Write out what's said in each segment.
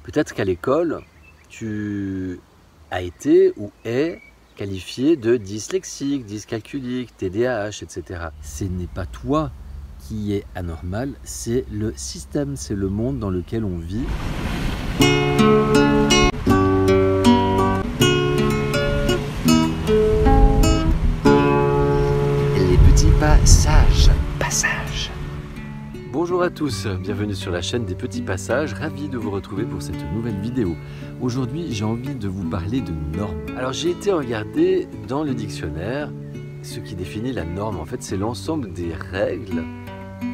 Peut-être qu'à l'école, tu as été ou es qualifié de dyslexique, dyscalculique, TDAH, etc. Ce n'est pas toi qui est anormal, c'est le système, c'est le monde dans lequel on vit. Les petits passages. Bonjour à tous, bienvenue sur la chaîne des petits passages, ravi de vous retrouver pour cette nouvelle vidéo. Aujourd'hui, j'ai envie de vous parler de normes. Alors j'ai été regarder dans le dictionnaire ce qui définit la norme. En fait, c'est l'ensemble des règles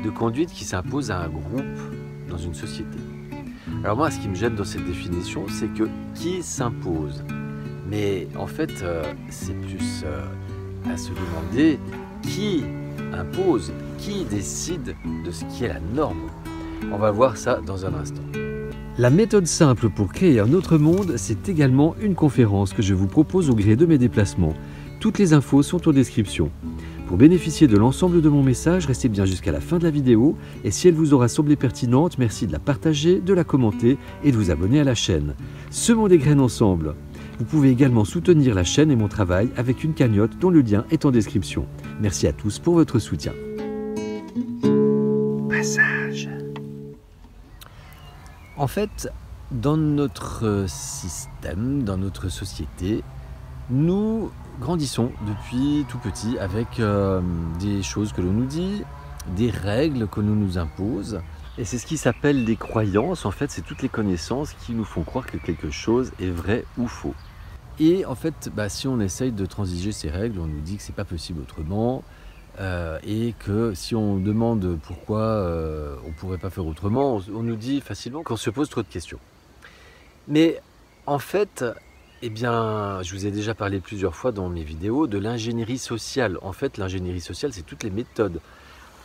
de conduite qui s'imposent à un groupe dans une société. Alors moi, ce qui me gêne dans cette définition, c'est que qui s'impose. Mais en fait, c'est plus à se demander qui impose, qui décide de ce qui est la norme. On va voir ça dans un instant. La méthode simple pour créer un autre monde, c'est également une conférence que je vous propose au gré de mes déplacements. Toutes les infos sont en description. Pour bénéficier de l'ensemble de mon message, restez bien jusqu'à la fin de la vidéo et si elle vous aura semblé pertinente, merci de la partager, de la commenter et de vous abonner à la chaîne. Semons des graines ensemble. Vous pouvez également soutenir la chaîne et mon travail avec une cagnotte dont le lien est en description. Merci à tous pour votre soutien. Passage. En fait, dans notre système, dans notre société, nous grandissons depuis tout petit avec des choses que l'on nous dit, des règles que l'on nous impose. Et c'est ce qui s'appelle des croyances. En fait, c'est toutes les connaissances qui nous font croire que quelque chose est vrai ou faux. Et en fait, si on essaye de transiger ces règles, on nous dit que c'est pas possible autrement. Et que si on demande pourquoi on ne pourrait pas faire autrement, on nous dit facilement qu'on se pose trop de questions. Mais en fait, eh bien, je vous ai déjà parlé plusieurs fois dans mes vidéos de l'ingénierie sociale. En fait, l'ingénierie sociale, c'est toutes les méthodes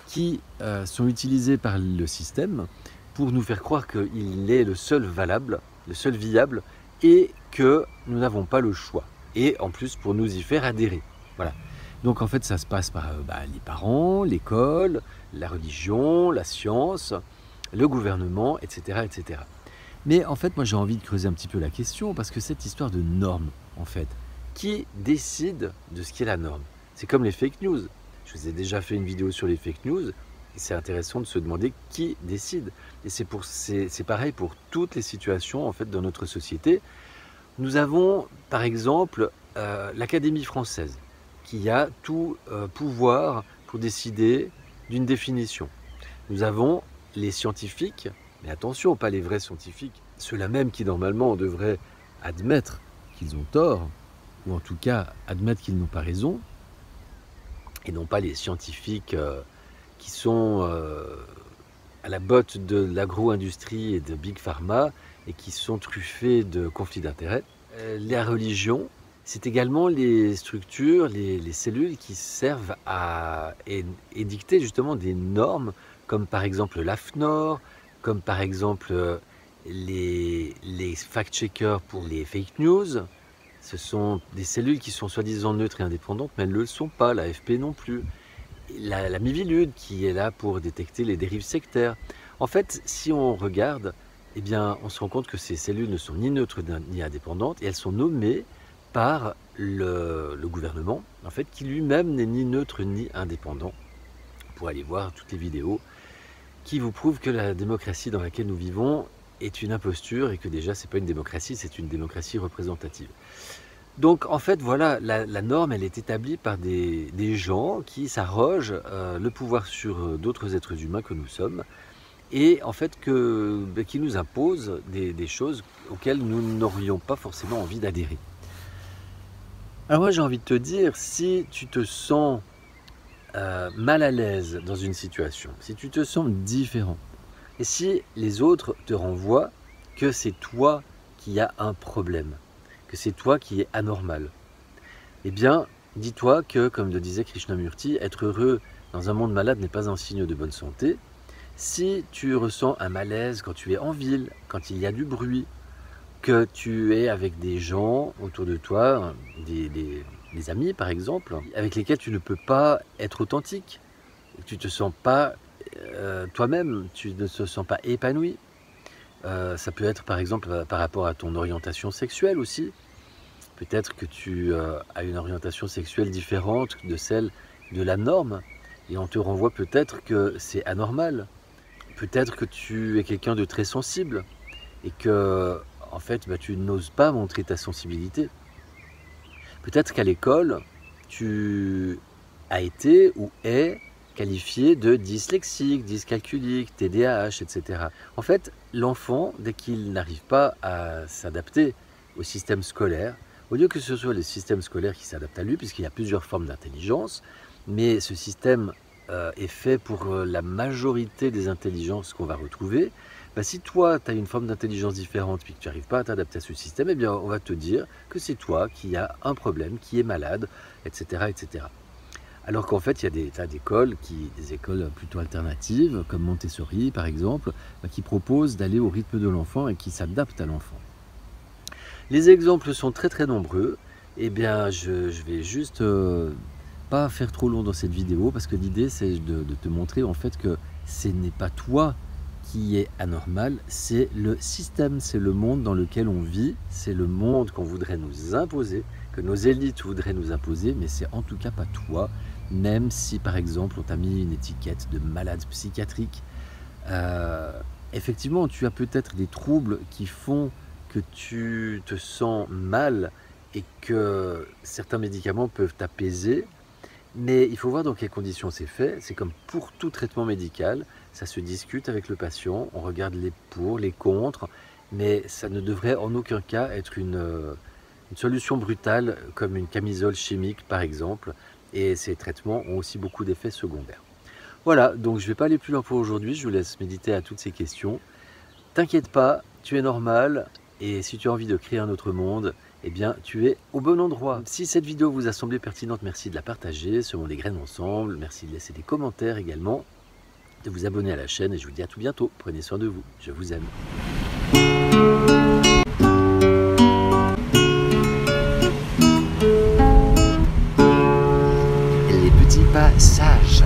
qui sont utilisées par le système pour nous faire croire qu'il est le seul valable, le seul viable, et que nous n'avons pas le choix. Et en plus, pour nous y faire adhérer. Voilà. Donc en fait, ça se passe par les parents, l'école, la religion, la science, le gouvernement, etc., etc. Mais en fait, moi j'ai envie de creuser un petit peu la question parce que cette histoire de normes, en fait, qui décide de ce qui est la norme? C'est comme les fake news. Je vous ai déjà fait une vidéo sur les fake news et c'est intéressant de se demander qui décide. Et c'est pareil pour toutes les situations en fait dans notre société. Nous avons par exemple l'Académie française qui a tout pouvoir pour décider d'une définition. Nous avons les scientifiques, mais attention, pas les vrais scientifiques, ceux-là même qui normalement devraient admettre qu'ils ont tort, ou en tout cas admettre qu'ils n'ont pas raison, et non pas les scientifiques qui sont à la botte de l'agro-industrie et de Big Pharma, et qui sont truffés de conflits d'intérêts. La religion, c'est également les structures, les cellules qui servent à édicter justement des normes, comme par exemple l'AFNOR, comme par exemple les fact-checkers pour les fake news. Ce sont des cellules qui sont soi-disant neutres et indépendantes, mais elles ne le sont pas, l'AFP non plus. La Miviludes qui est là pour détecter les dérives sectaires. En fait, si on regarde, eh bien, on se rend compte que ces cellules ne sont ni neutres ni indépendantes, et elles sont nommées par le gouvernement, en fait, qui lui-même n'est ni neutre ni indépendant. Pour aller voir toutes les vidéos qui vous prouvent que la démocratie dans laquelle nous vivons est une imposture et que déjà c'est pas une démocratie, c'est une démocratie représentative. Donc en fait voilà, la norme elle est établie par des gens qui s'arrogent le pouvoir sur d'autres êtres humains que nous sommes et en fait qui nous imposent des choses auxquelles nous n'aurions pas forcément envie d'adhérer. Alors moi j'ai envie de te dire, si tu te sens mal à l'aise dans une situation, si tu te sens différent, et si les autres te renvoient que c'est toi qui as un problème, que c'est toi qui es anormal, eh bien dis-toi que, comme le disait Krishnamurti, être heureux dans un monde malade n'est pas un signe de bonne santé. Si tu ressens un malaise quand tu es en ville, quand il y a du bruit, que tu es avec des gens autour de toi, des amis par exemple, avec lesquels tu ne peux pas être authentique, tu ne te sens pas toi-même, tu ne te sens pas épanoui, Ça peut être par exemple par rapport à ton orientation sexuelle aussi. Peut-être que tu as une orientation sexuelle différente de celle de la norme et on te renvoie peut-être que c'est anormal. Peut-être que tu es quelqu'un de très sensible et que en fait tu n'oses pas montrer ta sensibilité. Peut-être qu'à l'école, tu as été ou es qualifié de dyslexique, dyscalculique, TDAH, etc. En fait, l'enfant, dès qu'il n'arrive pas à s'adapter au système scolaire, au lieu que ce soit le système scolaire qui s'adapte à lui, puisqu'il y a plusieurs formes d'intelligence, mais ce système est fait pour la majorité des intelligences qu'on va retrouver, bah, si toi, tu as une forme d'intelligence différente et que tu n'arrives pas à t'adapter à ce système, eh bien, on va te dire que c'est toi qui as un problème, qui est malade, etc. etc. Alors qu'en fait, il y a des tas d'écoles, des écoles plutôt alternatives, comme Montessori par exemple, bah, qui proposent d'aller au rythme de l'enfant et qui s'adaptent à l'enfant. Les exemples sont très très nombreux. Eh bien, je vais juste pas faire trop long dans cette vidéo parce que l'idée c'est de te montrer en fait que ce n'est pas toi qui est anormal, c'est le système, c'est le monde dans lequel on vit, c'est le monde qu'on voudrait nous imposer, que nos élites voudraient nous imposer, mais c'est en tout cas pas toi, même si par exemple on t'a mis une étiquette de malade psychiatrique. Effectivement, tu as peut-être des troubles qui font que tu te sens mal et que certains médicaments peuvent t'apaiser, mais il faut voir dans quelles conditions c'est fait. C'est comme pour tout traitement médical, ça se discute avec le patient, on regarde les pour, les contre, mais ça ne devrait en aucun cas être une solution brutale comme une camisole chimique par exemple, et ces traitements ont aussi beaucoup d'effets secondaires. Voilà, donc je ne vais pas aller plus loin pour aujourd'hui, je vous laisse méditer à toutes ces questions. T'inquiète pas, tu es normal, et si tu as envie de créer un autre monde, eh bien tu es au bon endroit. Si cette vidéo vous a semblé pertinente, merci de la partager, semons des graines ensemble, merci de laisser des commentaires également, de vous abonner à la chaîne et je vous dis à tout bientôt. Prenez soin de vous, je vous aime. Les petits pas sages.